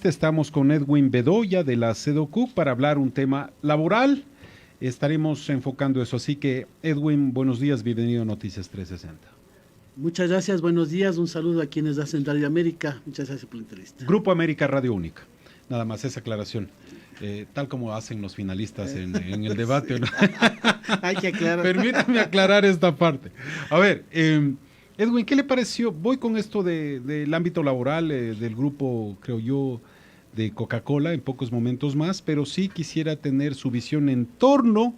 Estamos con Edwin Bedoya de la CEDOCUC para hablar un tema laboral. Estaremos enfocando eso. Así que, Edwin, buenos días, bienvenido a Noticias 360. Muchas gracias, buenos días, un saludo a quienes hacen Radio América, muchas gracias por la entrevista. Grupo América Radio Única, nada más esa aclaración, tal como hacen los finalistas en el debate. ¿No? Hay que aclarar. Permítame aclarar esta parte. A ver, Edwin, ¿qué le pareció? Voy con esto del ámbito laboral del grupo, creo yo, de Coca-Cola en pocos momentos más, pero sí quisiera tener su visión en torno.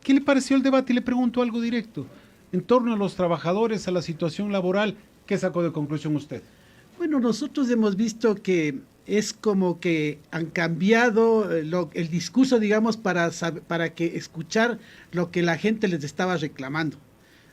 ¿Qué le pareció el debate? Y le pregunto algo directo. En torno a los trabajadores, a la situación laboral, ¿qué sacó de conclusión usted? Bueno, nosotros hemos visto que es como que han cambiado el discurso, digamos, para que escuchar lo que la gente les estaba reclamando.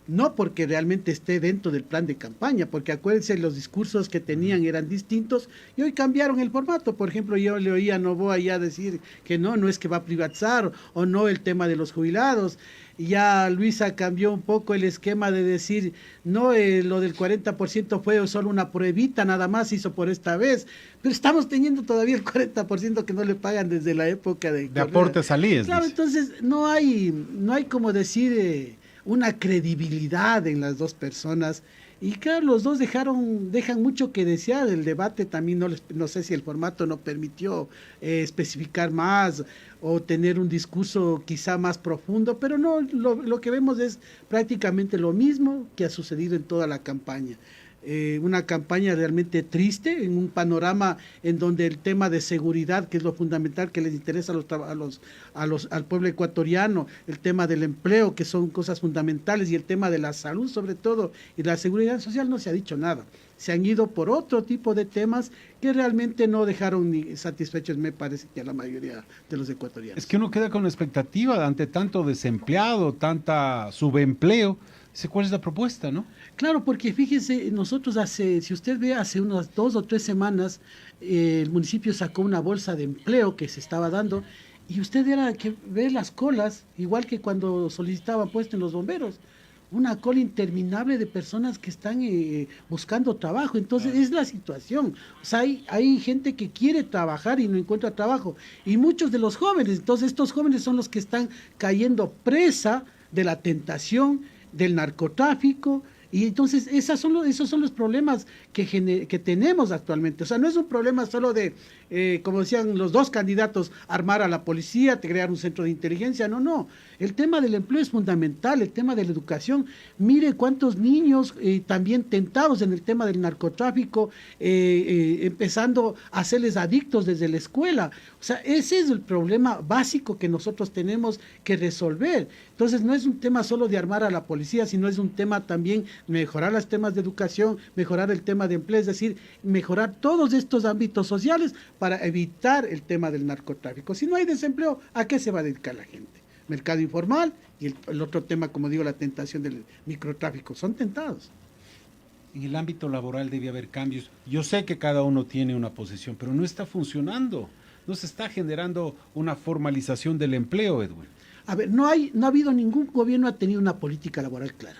No porque realmente esté dentro del plan de campaña, porque acuérdense, los discursos que tenían eran distintos y hoy cambiaron el formato. Por ejemplo, yo le oía a Novoa ya decir que no es que va a privatizar o no el tema de los jubilados. Ya Luisa cambió un poco el esquema de decir, no, lo del 40% fue solo una pruebita, nada más hizo por esta vez, pero estamos teniendo todavía el 40% que no le pagan desde la época de aportes al IES. Claro, dice. entonces no hay como decir una credibilidad en las dos personas. Y claro, los dos dejan mucho que desear. El debate también no sé si el formato no permitió especificar más o tener un discurso quizá más profundo, pero no, lo que vemos es prácticamente lo mismo que ha sucedido en toda la campaña. Una campaña realmente triste, en un panorama en donde el tema de seguridad, que es lo fundamental que les interesa al pueblo ecuatoriano, el tema del empleo, que son cosas fundamentales, y el tema de la salud sobre todo, y la seguridad social, no se ha dicho nada. Se han ido por otro tipo de temas que realmente no dejaron ni satisfechos, me parece, que a la mayoría de los ecuatorianos. Es que uno queda con expectativa ante tanto desempleado, tanta subempleo. Dice, ¿cuál es la propuesta, no? Claro, porque fíjese, nosotros si usted ve, hace unas 2 o 3 semanas, el municipio sacó una bolsa de empleo que se estaba dando, y usted era que ve las colas, igual que cuando solicitaban puesto en los bomberos, una cola interminable de personas que están buscando trabajo. Entonces es la situación. O sea, hay gente que quiere trabajar y no encuentra trabajo, y muchos de los jóvenes. Entonces estos jóvenes son los que están cayendo presa de la tentación, del narcotráfico. Y entonces esos son los problemas que tenemos actualmente. O sea, no es un problema solo de, como decían los dos candidatos, armar a la policía, crear un centro de inteligencia. No. El tema del empleo es fundamental, el tema de la educación. Mire cuántos niños también tentados en el tema del narcotráfico, empezando a hacerles adictos desde la escuela. O sea, ese es el problema básico que nosotros tenemos que resolver. Entonces, no es un tema solo de armar a la policía, sino es un tema también mejorar los temas de educación, mejorar el tema de empleo, es decir, mejorar todos estos ámbitos sociales para evitar el tema del narcotráfico. Si no hay desempleo, ¿a qué se va a dedicar la gente? Mercado informal y el otro tema, como digo, la tentación del microtráfico. Son tentados. En el ámbito laboral debe haber cambios. Yo sé que cada uno tiene una posición, pero no está funcionando. No se está generando una formalización del empleo, Edwin. A ver, no ha habido ningún gobierno ha tenido una política laboral clara.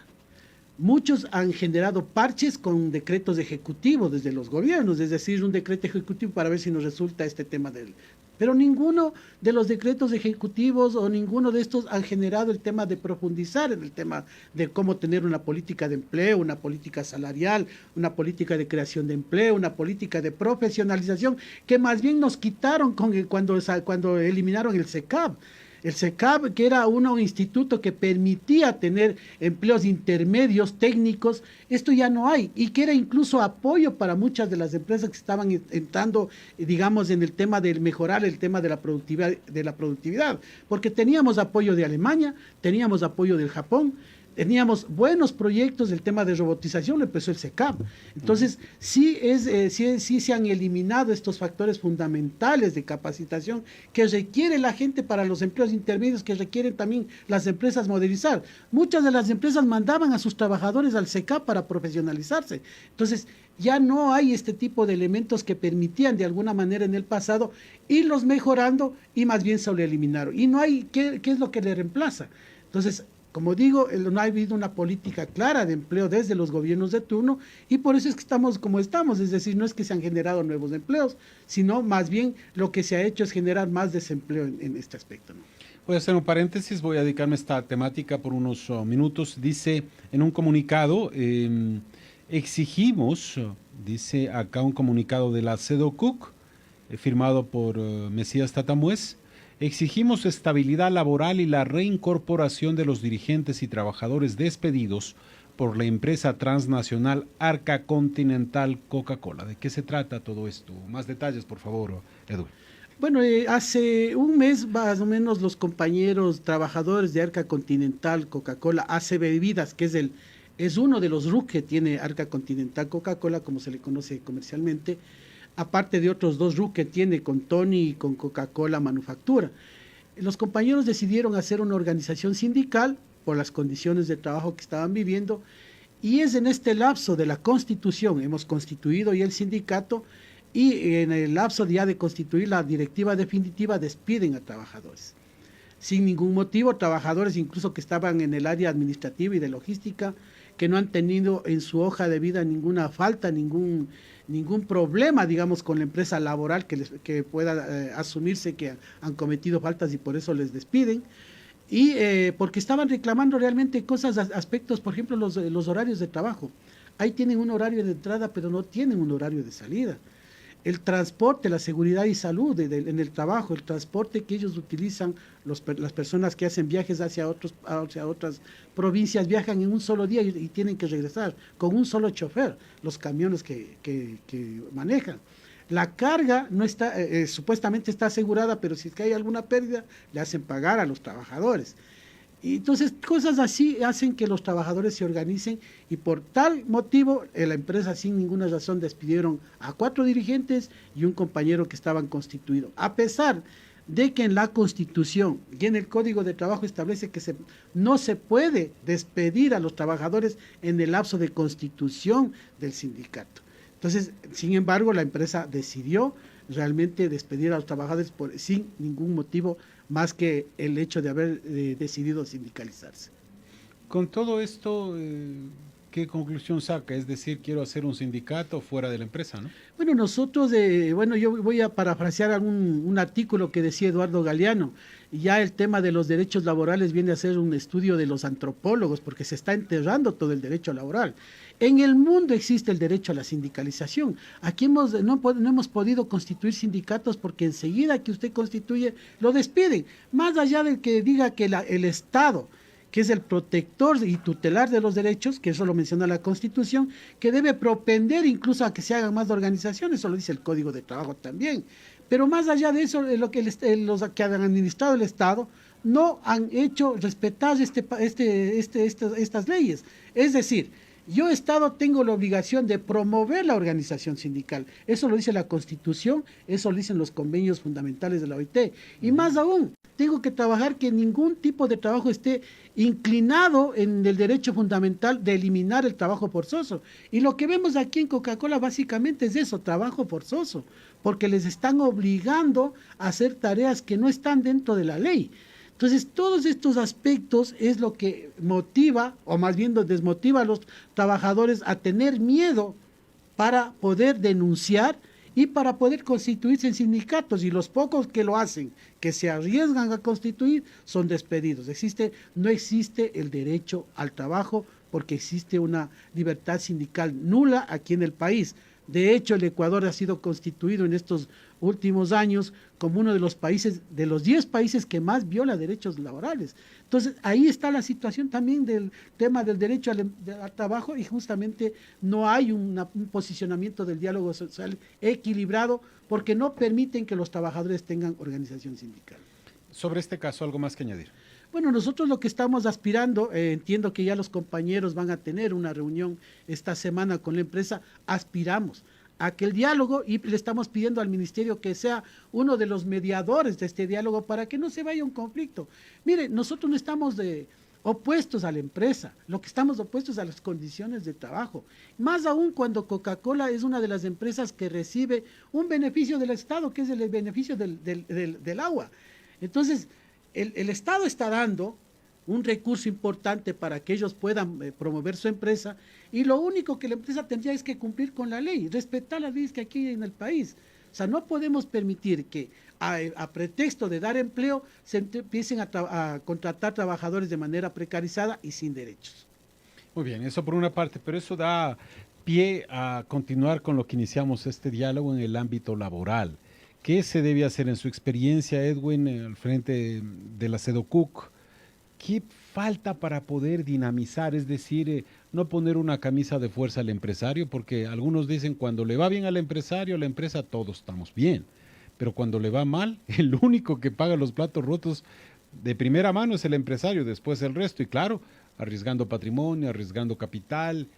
Muchos han generado parches con decretos ejecutivos desde los gobiernos, es decir, un decreto ejecutivo para ver si nos resulta este tema del... Pero ninguno de los decretos ejecutivos o ninguno de estos han generado el tema de profundizar en el tema de cómo tener una política de empleo, una política salarial, una política de creación de empleo, una política de profesionalización, que más bien nos quitaron cuando eliminaron el SECAP. El SECAP, que era un instituto que permitía tener empleos intermedios técnicos, esto ya no hay, y que era incluso apoyo para muchas de las empresas que estaban entrando, digamos, en el tema de mejorar el tema de la productividad, porque teníamos apoyo de Alemania, teníamos apoyo del Japón, teníamos buenos proyectos del tema de robotización, lo empezó el SECAP. Entonces, sí se han eliminado estos factores fundamentales de capacitación que requiere la gente para los empleos intermedios, que requieren también las empresas modernizar. Muchas de las empresas mandaban a sus trabajadores al SECAP para profesionalizarse. Entonces, ya no hay este tipo de elementos que permitían de alguna manera en el pasado irlos mejorando, y más bien se lo eliminaron. Y no hay, ¿qué es lo que le reemplaza? Entonces, Como digo, no ha habido una política clara de empleo desde los gobiernos de turno y por eso es que estamos como estamos, es decir, no es que se han generado nuevos empleos, sino más bien lo que se ha hecho es generar más desempleo en este aspecto, ¿no? Voy a hacer un paréntesis, voy a dedicarme a esta temática por unos minutos. Dice en un comunicado, exigimos, dice acá un comunicado de la CEDOCUC, firmado por Mesías Tatamuez, exigimos estabilidad laboral y la reincorporación de los dirigentes y trabajadores despedidos por la empresa transnacional Arca Continental Coca-Cola. ¿De qué se trata todo esto? Más detalles, por favor, Edwin. Bueno, hace un mes más o menos los compañeros trabajadores de Arca Continental Coca-Cola, AC Bebidas, que es uno de los RUC que tiene Arca Continental Coca-Cola, como se le conoce comercialmente, aparte de otros dos RUC que tiene con Tony y con Coca-Cola Manufactura. Los compañeros decidieron hacer una organización sindical por las condiciones de trabajo que estaban viviendo y es en este lapso de la constitución, hemos constituido ya el sindicato y en el lapso ya de constituir la directiva definitiva despiden a trabajadores. Sin ningún motivo, trabajadores incluso que estaban en el área administrativa y de logística, que no han tenido en su hoja de vida ninguna falta, ningún problema, digamos, con la empresa laboral que pueda asumirse que han cometido faltas y por eso les despiden. Y porque estaban reclamando realmente cosas, aspectos, por ejemplo, los horarios de trabajo. Ahí tienen un horario de entrada, pero no tienen un horario de salida. El transporte, la seguridad y salud en el trabajo, el transporte que ellos utilizan, las personas que hacen viajes hacia otras provincias, viajan en un solo día y tienen que regresar con un solo chofer, los camiones que manejan. La carga no está, supuestamente está asegurada, pero si es que hay alguna pérdida, le hacen pagar a los trabajadores. Y entonces, cosas así hacen que los trabajadores se organicen y por tal motivo la empresa sin ninguna razón despidieron a 4 dirigentes y un compañero que estaban constituidos. A pesar de que en la Constitución y en el Código de Trabajo establece que no se puede despedir a los trabajadores en el lapso de constitución del sindicato. Entonces, sin embargo, la empresa decidió realmente despedir a los trabajadores sin ningún motivo más que el hecho de haber decidido sindicalizarse. Con todo esto, ¿qué conclusión saca? Es decir, quiero hacer un sindicato fuera de la empresa, ¿no? Bueno, nosotros, yo voy a parafrasear un artículo que decía Eduardo Galeano. Ya el tema de los derechos laborales viene a ser un estudio de los antropólogos porque se está enterrando todo el derecho laboral. En el mundo existe el derecho a la sindicalización. Aquí no hemos podido constituir sindicatos porque enseguida que usted constituye, lo despiden. Más allá del que diga que el Estado, que es el protector y tutelar de los derechos, que eso lo menciona la Constitución, que debe propender incluso a que se hagan más organizaciones, eso lo dice el Código de Trabajo también. Pero más allá de eso, lo que los que han administrado el Estado no han hecho respetar estas leyes. Es decir, yo, Estado, tengo la obligación de promover la organización sindical. Eso lo dice la Constitución, eso lo dicen los convenios fundamentales de la OIT. Y más aún, tengo que trabajar que ningún tipo de trabajo esté inclinado en el derecho fundamental de eliminar el trabajo forzoso. Y lo que vemos aquí en Coca-Cola básicamente es eso, trabajo forzoso, porque les están obligando a hacer tareas que no están dentro de la ley. Entonces, todos estos aspectos es lo que motiva, o más bien desmotiva a los trabajadores a tener miedo para poder denunciar y para poder constituirse en sindicatos. Y los pocos que lo hacen, que se arriesgan a constituir, son despedidos. No existe el derecho al trabajo porque existe una libertad sindical nula aquí en el país. De hecho, el Ecuador ha sido constituido en estos últimos años como uno de los países, de los 10 países que más viola derechos laborales. Entonces, ahí está la situación también del tema del derecho al trabajo y justamente no hay un posicionamiento del diálogo social equilibrado porque no permiten que los trabajadores tengan organización sindical. Sobre este caso, ¿algo más que añadir? Bueno, nosotros lo que estamos aspirando, entiendo que ya los compañeros van a tener una reunión esta semana con la empresa, aspiramos a que el diálogo, y le estamos pidiendo al ministerio que sea uno de los mediadores de este diálogo para que no se vaya un conflicto. Mire, nosotros no estamos opuestos a la empresa, lo que estamos opuestos a las condiciones de trabajo, más aún cuando Coca-Cola es una de las empresas que recibe un beneficio del Estado, que es el beneficio del agua. Entonces, el Estado está dando un recurso importante para que ellos puedan promover su empresa, y lo único que la empresa tendría es que cumplir con la ley, respetar las leyes que aquí hay en el país. O sea, no podemos permitir que a pretexto de dar empleo se empiecen a contratar trabajadores de manera precarizada y sin derechos. Muy bien, eso por una parte, pero eso da pie a continuar con lo que iniciamos este diálogo en el ámbito laboral. ¿Qué se debe hacer en su experiencia, Edwin, al frente de la SEDOCUC? ¿Qué falta para poder dinamizar? Es decir, no poner una camisa de fuerza al empresario, porque algunos dicen cuando le va bien al empresario, a la empresa, todos estamos bien. Pero cuando le va mal, el único que paga los platos rotos de primera mano es el empresario, después el resto. Y claro, arriesgando patrimonio, arriesgando capital,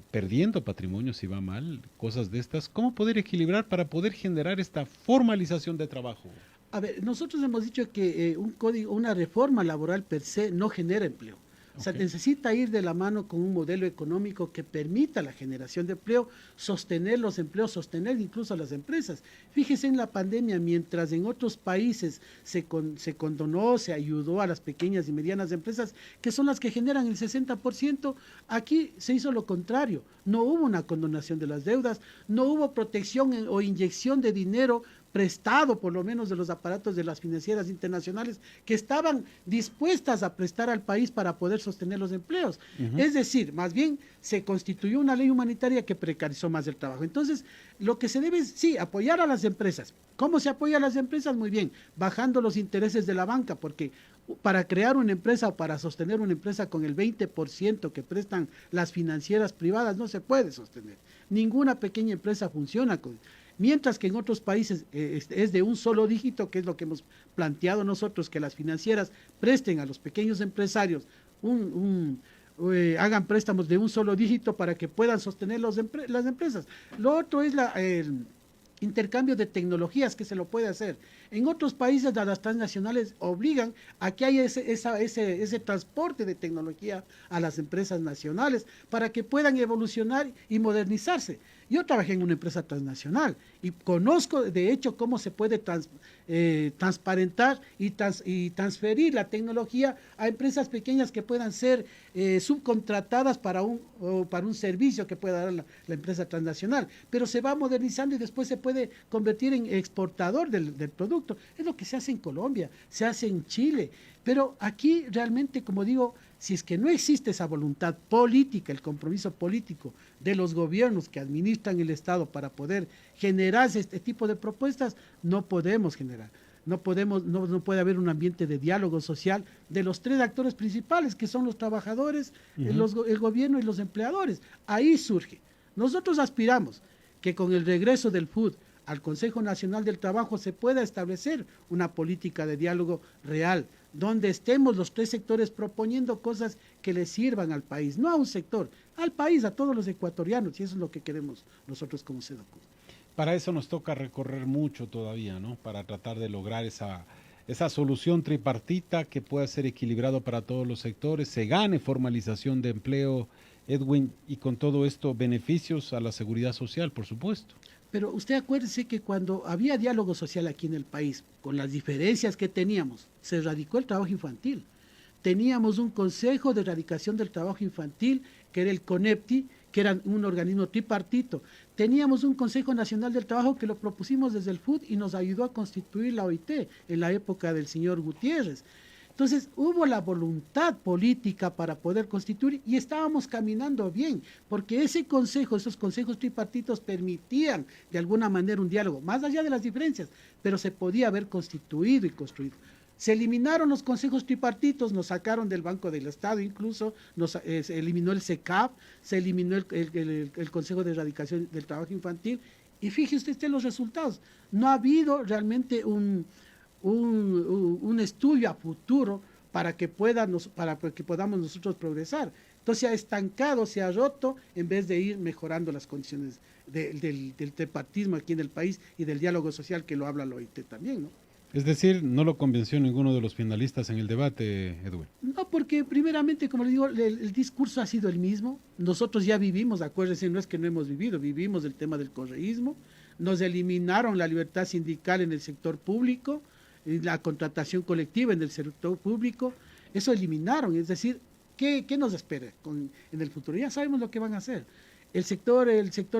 perdiendo patrimonio si va mal, cosas de estas. ¿Cómo poder equilibrar para poder generar esta formalización de trabajo? A ver, nosotros hemos dicho que un código, una reforma laboral per se no genera empleo. O sea, necesita ir de la mano con un modelo económico que permita la generación de empleo, sostener los empleos, sostener incluso a las empresas. Fíjese en la pandemia, mientras en otros países se condonó, se ayudó a las pequeñas y medianas empresas, que son las que generan el 60%, aquí se hizo lo contrario. No hubo una condonación de las deudas, no hubo protección o inyección de dinero prestado, por lo menos de los aparatos de las financieras internacionales, que estaban dispuestas a prestar al país para poder sostener los empleos. Es decir, más bien se constituyó una ley humanitaria que precarizó más el trabajo. Entonces, lo que se debe es, sí, apoyar a las empresas. ¿Cómo se apoya a las empresas? Muy bien, bajando los intereses de la banca, porque para crear una empresa o para sostener una empresa con el 20% que prestan las financieras privadas no se puede sostener. Ninguna pequeña empresa funciona con... Mientras que en otros países es de un solo dígito, que es lo que hemos planteado nosotros, que las financieras presten a los pequeños empresarios, hagan préstamos de un solo dígito para que puedan sostener las empresas. Lo otro es el intercambio de tecnologías, que se lo puede hacer. En otros países las transnacionales obligan a que haya ese transporte de tecnología a las empresas nacionales para que puedan evolucionar y modernizarse. Yo trabajé en una empresa transnacional y conozco de hecho cómo se puede transparentar y transferir la tecnología a empresas pequeñas que puedan ser subcontratadas para un servicio que pueda dar la empresa transnacional. Pero se va modernizando y después se puede convertir en exportador del producto. Es lo que se hace en Colombia, se hace en Chile. Pero aquí realmente, como digo, si es que no existe esa voluntad política, el compromiso político de los gobiernos que administran el Estado para poder generar este tipo de propuestas, no podemos generar. No puede haber un ambiente de diálogo social de los tres actores principales, que son los trabajadores, el gobierno y los empleadores. Ahí surge. Nosotros aspiramos que con el regreso del FUD al Consejo Nacional del Trabajo se pueda establecer una política de diálogo real, donde estemos los tres sectores proponiendo cosas que le sirvan al país, no a un sector, al país, a todos los ecuatorianos, y eso es lo que queremos nosotros como SEDOCUC. Para eso nos toca recorrer mucho todavía, ¿no? Para tratar de lograr esa solución tripartita que pueda ser equilibrado para todos los sectores, se gane formalización de empleo, Edwin, y con todo esto beneficios a la seguridad social, por supuesto. Pero usted acuérdese que cuando había diálogo social aquí en el país, con las diferencias que teníamos, se erradicó el trabajo infantil. Teníamos un Consejo de Erradicación del Trabajo Infantil, que era el CONEPTI, que era un organismo tripartito. Teníamos un Consejo Nacional del Trabajo que lo propusimos desde el FUD y nos ayudó a constituir la OIT en la época del señor Gutiérrez. Entonces hubo la voluntad política para poder constituir y estábamos caminando bien, porque ese consejo, esos consejos tripartitos permitían de alguna manera un diálogo, más allá de las diferencias, pero se podía haber constituido y construido. Se eliminaron los consejos tripartitos, nos sacaron del Banco del Estado incluso, se eliminó el SECAP, se eliminó el Consejo de Erradicación del Trabajo Infantil, y fíjese usted los resultados. No ha habido realmente un estudio a futuro para que podamos nosotros progresar. Entonces se ha estancado, se ha roto, en vez de ir mejorando las condiciones del tripartismo aquí en el país y del diálogo social que lo habla la OIT también, ¿no? Es decir, no lo convenció ninguno de los finalistas en el debate, Edwin. No, porque primeramente, como le digo, el discurso ha sido el mismo. Nosotros ya vivimos, acuérdense, no es que no hemos vivido, vivimos el tema del correísmo. Nos eliminaron la libertad sindical en el sector público, la contratación colectiva en el sector público. Eso eliminaron, es decir, ¿qué nos espera en el futuro? Ya sabemos lo que van a hacer. El sector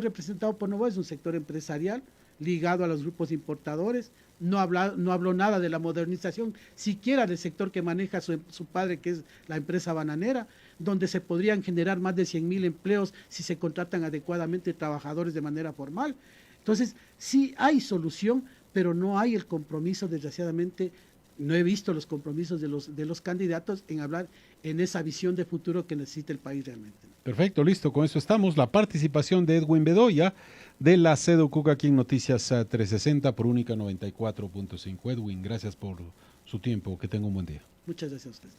representado por Novoa es un sector empresarial ligado a los grupos importadores, no habló nada de la modernización, siquiera del sector que maneja su padre, que es la empresa bananera, donde se podrían generar más de 100.000 empleos si se contratan adecuadamente trabajadores de manera formal. Entonces, sí hay solución, pero no hay el compromiso, desgraciadamente. No he visto los compromisos de los candidatos en hablar en esa visión de futuro que necesita el país realmente. Perfecto, listo, con eso estamos. La participación de Edwin Bedoya de la CEDUCUC aquí en Noticias 360 por Única 94.5. Edwin, gracias por su tiempo, que tenga un buen día. Muchas gracias a ustedes.